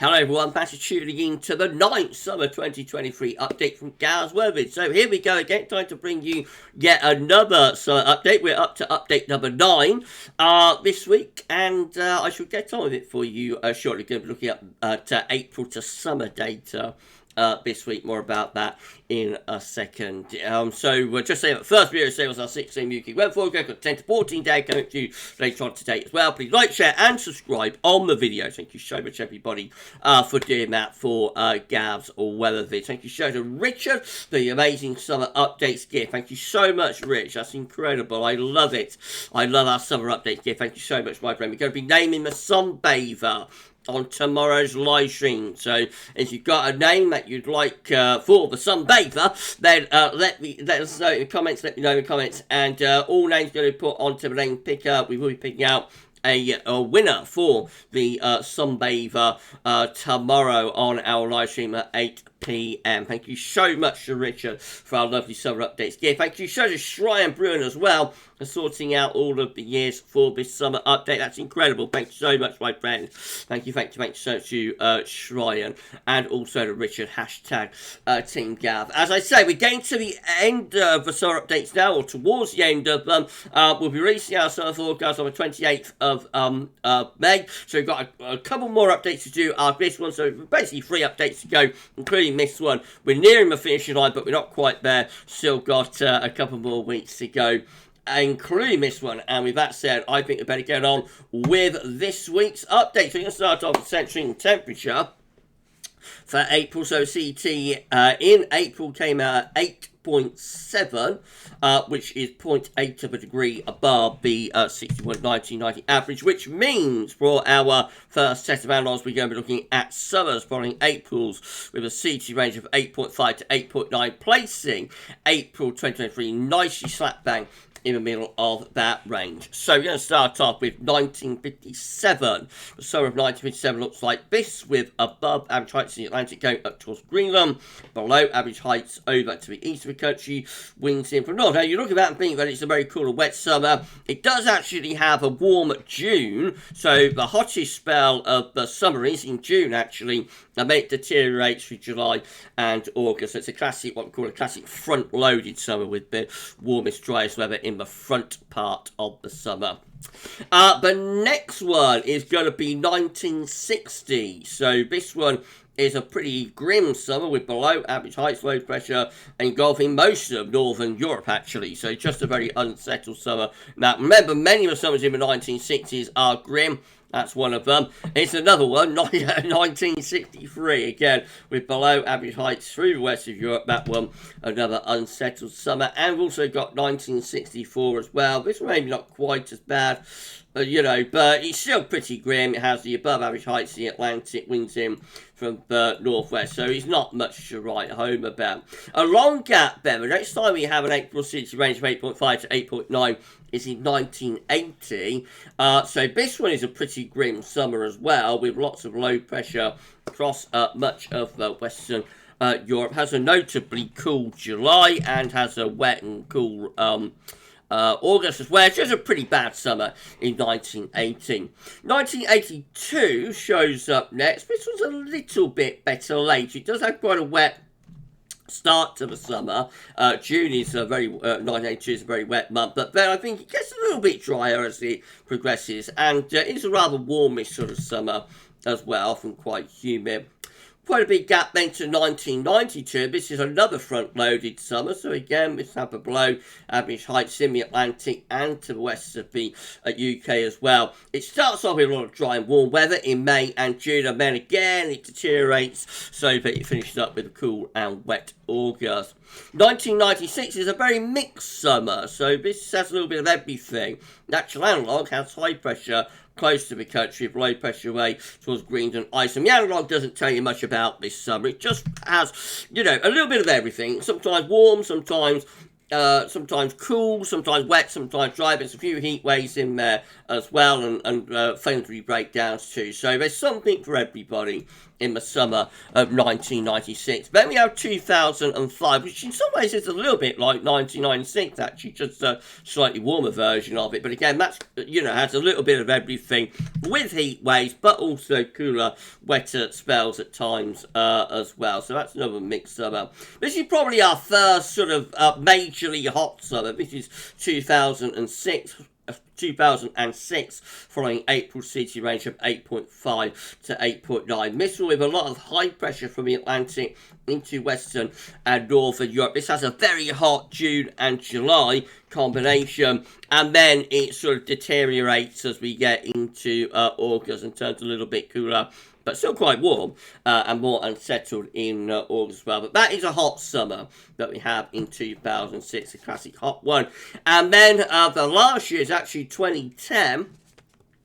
Hello everyone, thanks for tuning in to the 9th Summer 2023 update from GavsWeatherVids. So here we go again, time to bring you yet another summer update. We're up to update number 9 this week, and I shall get on with it for you shortly. Going to be looking at April to summer data this week. More about that in a second. So we're just saying that first video sales are 16 UK web forecast, got 10 to 14 day coming to you later on today as well. Please like, share and subscribe on the video. Thank you so much everybody for doing that for GavsWeatherVids. Thank you so much to Richard, the amazing summer updates gift. Thank you so much, Rich. That's incredible. I love it. I love our summer updates gift. Thank you so much, my friend. We're going to be naming the sunbather on tomorrow's live stream. So if you've got a name that you'd like for the sunbather, then let us know in the comments. Let me know in the comments, and all names going to be put onto the name picker. We will be picking out a winner for the sunbather tomorrow on our live stream at 8 PM. Thank you so much to Richard for our lovely summer updates. Yeah, thank you so much to Shryan Bruin as well for sorting out all of the years for this summer update. That's incredible. Thank you so much, my friend. Thank you so much to Shryan, and also to Richard, hashtag Team Gav. As I say, we're getting to the end of the summer updates now, or towards the end of them. We'll be releasing our summer forecast on the 28th of May, so we've got a couple more updates to do after this one, so basically 3 updates to go, including this one. We're nearing the finishing line, but we're not quite there. Still got a couple more weeks to go, including this one. And with that said, I think we better get on with this week's update. So we're going to start off with centering temperature for April. So CT in April came out at 8.7, which is 0.8 of a degree above the 61.1990 average, which means for our first set of analogues, we're going to be looking at summers following April's with a CT range of 8.5 to 8.9, placing April 2023 nicely slap bang in the middle of that range. So we're going to start off with 1957. The summer of 1957 looks like this, with above average heights in the Atlantic going up towards Greenland, below average heights over to the east of the country, winds in from north. Now you look at that and think that it's a very cool and wet summer. It does actually have a warm June, so the hottest spell of the summer is in June actually, and then it deteriorates through July and August. So it's a classic, what we call a classic front-loaded summer, with the warmest, driest weather in the front part of the summer. The next one is going to be 1960. So this one is a pretty grim summer with below average heights, low pressure engulfing most of northern Europe actually. So just a very unsettled summer. Now remember, many of the summers in the 1960s are grim. That's one of them. It's another one, 1963, again, with below average heights through the west of Europe. That one, another unsettled summer. And we've also got 1964 as well. This one maybe not quite as bad, but it's still pretty grim. It has the above average heights in the Atlantic, winds in from the northwest, so it's not much to write home about. A long gap then. The next time we have an April CT range of 8.5 to 8.9 is in 1980. So this one is a pretty grim summer as well, with lots of low pressure across much of Western Europe. Has a notably cool July and has a wet and cool August as well. It's just a pretty bad summer in 1980. 1982 shows up next. This one's a little bit better late. It does have quite a wet start to the summer. June is 1982 is a very wet month, but then I think it gets a little bit drier as it progresses, and it's a rather warmish sort of summer as well, often quite humid. Quite a big gap then to 1992. This is another front-loaded summer. So again, we have a below average heights in the Atlantic and to the west of the UK as well. It starts off with a lot of dry and warm weather in May and June, and then again it deteriorates so that it finishes up with a cool and wet August. 1996 is a very mixed summer. So this has a little bit of everything. Natural analogue has high pressure close to the country, with low pressure away towards Greenland, Iceland. The analogue doesn't tell you much about this summer. It just has, a little bit of everything. Sometimes warm, sometimes sometimes cool, sometimes wet, sometimes dry. There's a few heat waves in there as well, and planetary breakdowns too. So there's something for everybody in the summer of 1996. Then we have 2005, which in some ways is a little bit like 1996, actually, just a slightly warmer version of it. But again, that's, has a little bit of everything with heat waves, but also cooler, wetter spells at times as well. So that's another mixed summer. This is probably our first sort of majorly hot summer. This is 2006, following April CT range of 8.5 to 8.9. This with a lot of high pressure from the Atlantic into Western and Northern Europe. This has a very hot June and July combination, and then it sort of deteriorates as we get into August and turns a little bit cooler, but still quite warm and more unsettled in August as well. But that is a hot summer that we have in 2006, a classic hot one. And then the last year is actually 2010,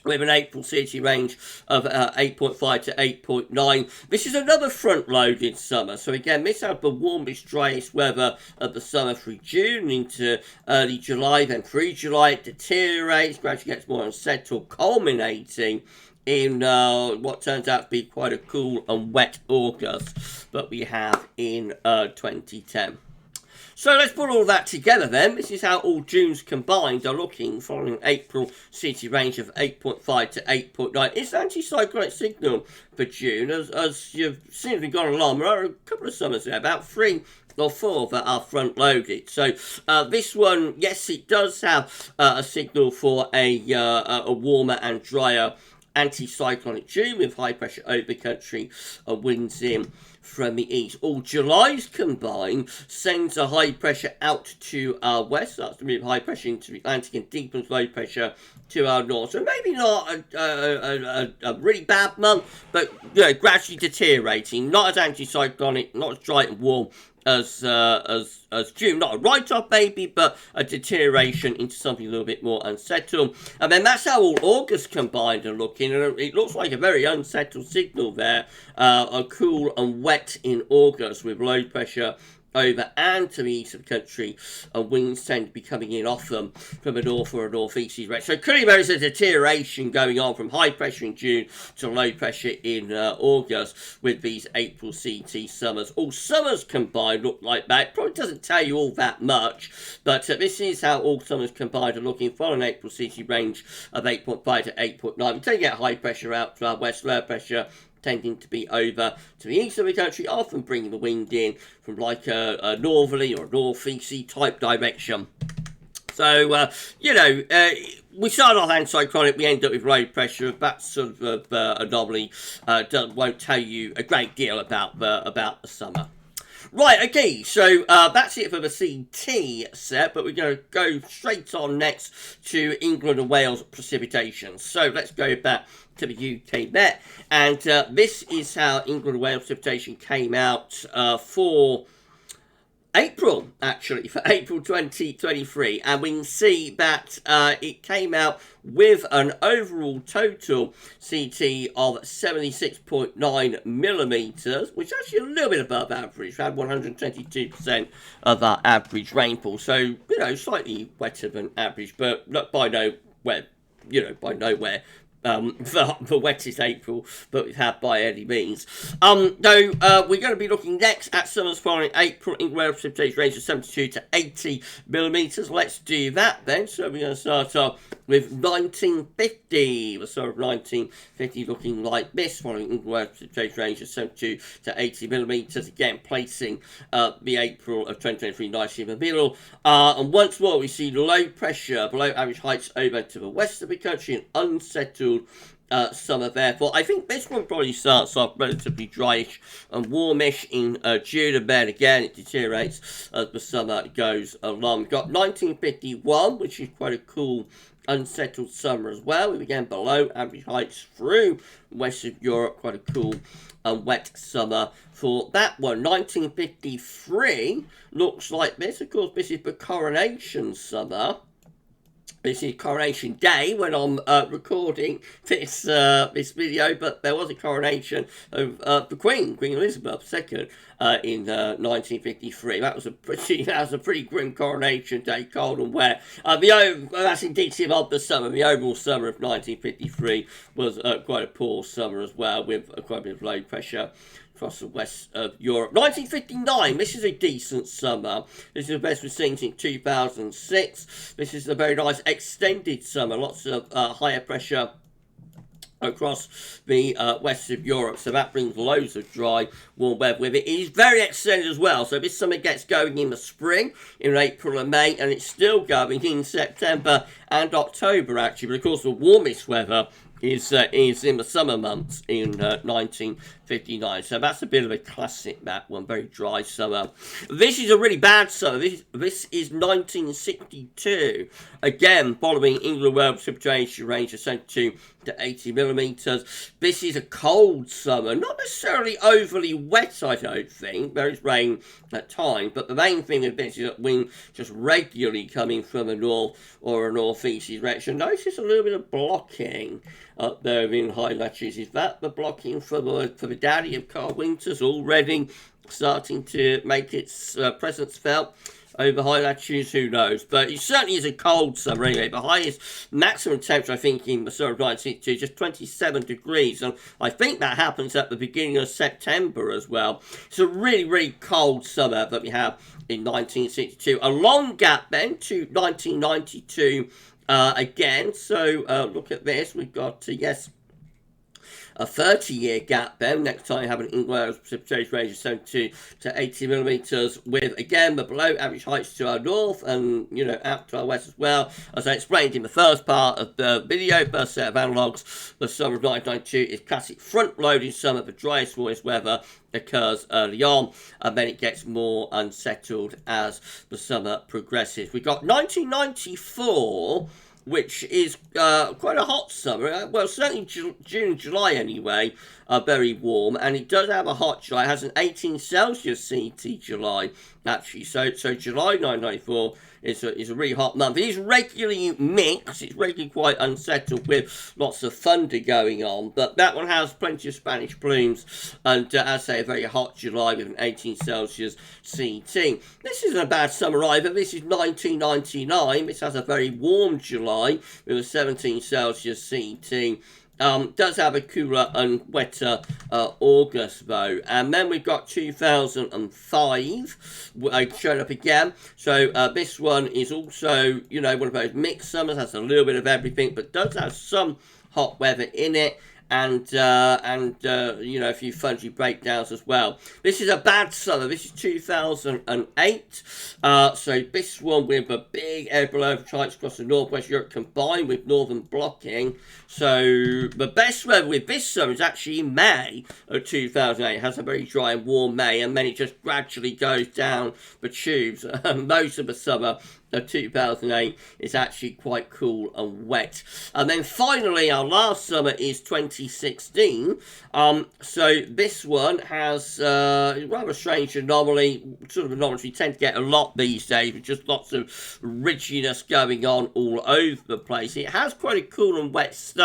with an April CT range of 8.5 to 8.9. This is another front-loaded summer. So again, this had the warmest, driest weather of the summer through June into early July. Then through July, it deteriorates, gradually gets more unsettled, culminating in what turns out to be quite a cool and wet August that we have in 2010. So let's put all that together then. This is how all Junes combined are looking following April CT range of 8.5 to 8.9. It's an anticyclonic signal for June. As you've seen as we've gone along, there are a couple of summers there, about 3 or 4 that are front-loaded. So this one, yes, it does have a signal for a warmer and drier anticyclonic June with high pressure over the country and winds in from the east. All July's combined sends a high pressure out to our west. That's to move high pressure into the Atlantic and deepens low pressure to our north. So maybe not a really bad month, but gradually deteriorating. Not as anticyclonic, not as dry and warm as June. Not a write-off maybe, but a deterioration into something a little bit more unsettled. And then that's how all August combined are looking, and it looks like a very unsettled signal there. A cool and wet in August with low pressure over and to the east of the country, and winds tend to be coming in off them from a north or a northeast direction. So clearly there is a deterioration going on from high pressure in June to low pressure in August with these April CT summers. All summers combined look like that. It probably doesn't tell you all that much, but this is how all summers combined are looking for an April CT range of 8.5 to 8.9. We tend to get high pressure out to our west, low pressure tending to be over to the east of the country, often bringing the wind in from like a northerly or northeasty type direction. So, we start off anticyclonic, we end up with low pressure. That sort of anomaly won't tell you a great deal about the summer. Right, okay, so that's it for the CT set, but we're going to go straight on next to England and Wales precipitation. So let's go back to the UK Met, and this is how England and Wales precipitation came out for April, actually, for April 2023, and we can see that it came out with an overall total CT of 76.9 millimetres, which is actually a little bit above average. We had 122% of our average rainfall, so, slightly wetter than average, but not by nowhere, the wettest April that we've had by any means. Though we're going to be looking next at summers following April in Wales precipitation range of 72 to 80 millimetres. Let's do that then. So we're going to start off with 1950. The summer of 1950 looking like this, following in Wales precipitation range of 72 to 80 millimetres. Again, placing the April of 2023 nicely in the middle. And once more, we see low pressure below average heights over to the west of the country and unsettled summer. Therefore, I think this one probably starts off relatively dryish and warmish in June, and then again it deteriorates as the summer goes along. We've got 1951, which is quite a cool unsettled summer as well. We began below average heights through west of Europe, quite a cool and wet summer for that one. 1953 looks like this. Of course, this is the coronation summer. This is Coronation Day when I'm recording this video, but there was a coronation of the Queen Elizabeth II, in 1953. That was a pretty grim coronation day, cold and wet. That's indicative of the summer. The overall summer of 1953 was quite a poor summer as well, with quite a bit of low pressure across the west of Europe. 1959, this is a decent summer. This is the best we've seen since 2006. This is a very nice extended summer. Lots of higher pressure across the west of Europe, so that brings loads of dry, warm weather with it. It is very extended as well, so this summer gets going in the spring, in April and May, and it's still going in September and October, actually, but of course the warmest weather is in the summer months in 1959. So that's a bit of a classic, that one. Very dry summer. This is a really bad summer. This is 1962. Again, following England World precipitation range of 72 to 80 millimetres. This is a cold summer. Not necessarily overly wet, I don't think. There is rain at times. But the main thing of this is that wind just regularly coming from a north or a northeast direction. Notice a little bit of blocking up there in high latitudes. Is that the blocking for the daddy of cold winters already starting to make its presence felt over high latitudes? Who knows? But it certainly is a cold summer anyway. The highest maximum temperature, I think, in the summer of 1962 is just 27 degrees. And I think that happens at the beginning of September as well. It's a really, really cold summer that we have in 1962. A long gap then to 1992 again. So look at this. We've got, yes, a 30-year gap then. Next time you have an England precipitation range of 72 to 80 millimetres, with, again, the below average heights to our north and, out to our west as well. As I explained in the first part of the video, first set of analogues, the summer of 1992 is classic front-loading summer. The driest, warmest weather occurs early on, and then it gets more unsettled as the summer progresses. We've got 1994, which is quite a hot summer. Well, certainly June and July anyway are very warm, and it does have a hot July. It has an 18 Celsius CT July, actually. So July 1994 is a really hot month. It is regularly mixed. It's regularly quite unsettled with lots of thunder going on, but that one has plenty of Spanish plumes, and as I say, a very hot July with an 18 Celsius CT. This isn't a bad summer either. This is 1999. This has a very warm July with a 17 Celsius CT. Does have a cooler and wetter August though. And then we've got 2005 showing up again. So this one is also, one of those mixed summers, has a little bit of everything, but does have some hot weather in it. And a few funky breakdowns as well. This is a bad summer. This is 2008. So this one with a big air below heights across the northwest Europe combined with northern blocking. So the best weather with this summer is actually in May of 2008. It has a very dry and warm May, and then it just gradually goes down the tubes. Most of the summer of 2008 is actually quite cool and wet. And then finally, our last summer is 2016. So this one has a rather strange anomaly, sort of anomaly we tend to get a lot these days, with just lots of ridginess going on all over the place. It has quite a cool and wet start.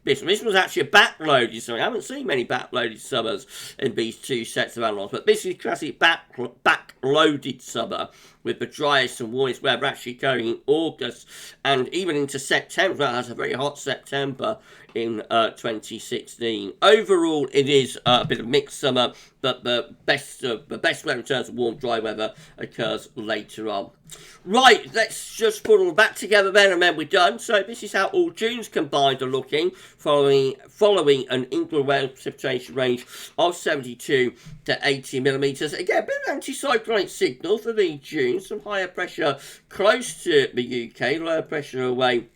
This was actually a backloaded summer. I haven't seen many backloaded summers in these two sets of analogues, but this is classic backloaded summer, with the driest and warmest weather actually going in August and even into September. Well, it has a very hot September in 2016. Overall, it is a bit of a mixed summer, but the best weather in terms of warm, dry weather occurs later on. Right, let's just put all that together then, and then we're done. So this is how all Junes combined are looking, following an England Wales precipitation range of 72 to 80 millimetres. Again, a bit of anticyclonic signal for the June. Some higher pressure close to the UK, lower pressure away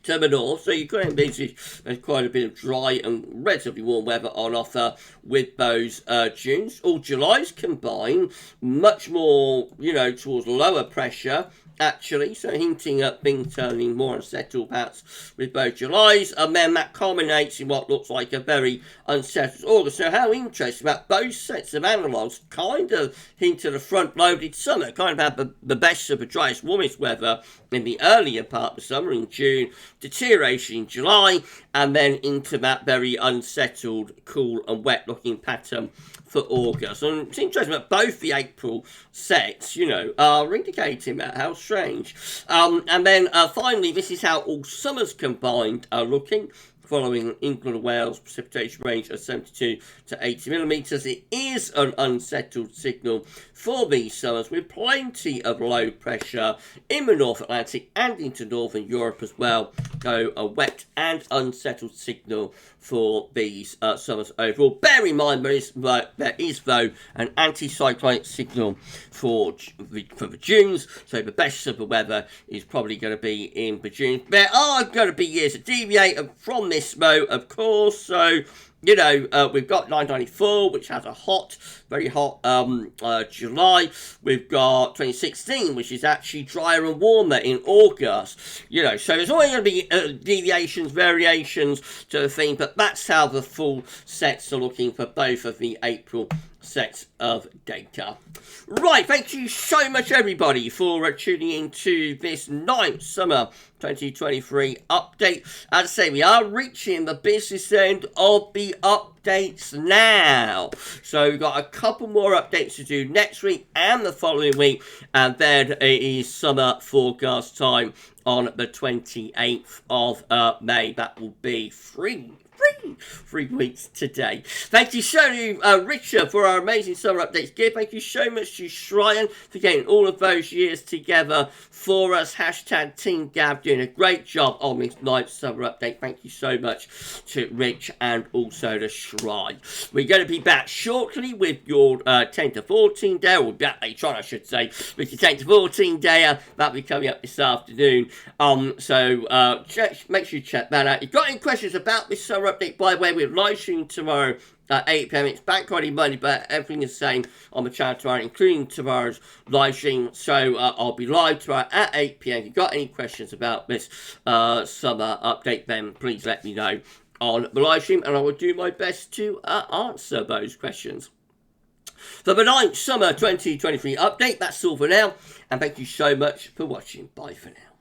to the north, so you could envisage there's quite a bit of dry and relatively warm weather on offer with those Junes. All Julys combine, much more, towards lower pressure actually, so hinting at things turning more unsettled perhaps with both Julys, and then that culminates in what looks like a very unsettled August. So how interesting that both sets of analogues kind of hint at a front-loaded summer, kind of have the best of the driest, warmest weather in the earlier part of the summer in June, deterioration in July, and then into that very unsettled, cool and wet-looking pattern for August. And it's interesting that both the April sets, are indicating that. How strange. And then finally, this is how all summers combined are looking. Following England and Wales precipitation range of 72 to 80 millimetres. It is an unsettled signal for these summers with plenty of low pressure in the North Atlantic and into Northern Europe as well. So a wet and unsettled signal for these summers overall. Bear in mind there is though an anticyclonic signal for the Dunes, so the best of the weather is probably going to be in the Dunes. There are going to be years that deviate from this though, of course, so we've got 1994, which has a very hot July. We've got 2016, which is actually drier and warmer in August. So there's always going to be deviations, variations to the theme, but that's how the full sets are looking for both of the April sets of data. Right, thank you so much everybody for tuning in to this 9th summer 2023 update. As I say, we are reaching the business end of the updates now. So we've got a couple more updates to do next week and the following week, and then it is summer forecast time on the 28th of May. That will be 3 weeks today. Thank you so much, Richard, for our amazing summer updates gear. Thank you so much to Shryan for getting all of those years together for us. Hashtag Team Gav doing a great job on this 9th summer update. Thank you so much to Rich and also to Shrine. We're going to be back shortly with your 10 to 14 day, or back later on I should say, with your 10 to 14 day. That'll be coming up this afternoon. So make sure you check that out. If you've got any questions about this summer update, by the way, we're live streaming tomorrow at 8 p.m. It's Bank Holiday Monday, but everything is the same on the channel tomorrow, including tomorrow's live stream. So I'll be live tomorrow at 8 p.m. If you've got any questions about this summer update, then please let me know on the live stream, and I will do my best to answer those questions. For the 9th summer 2023 update, that's all for now, and thank you so much for watching. Bye for now.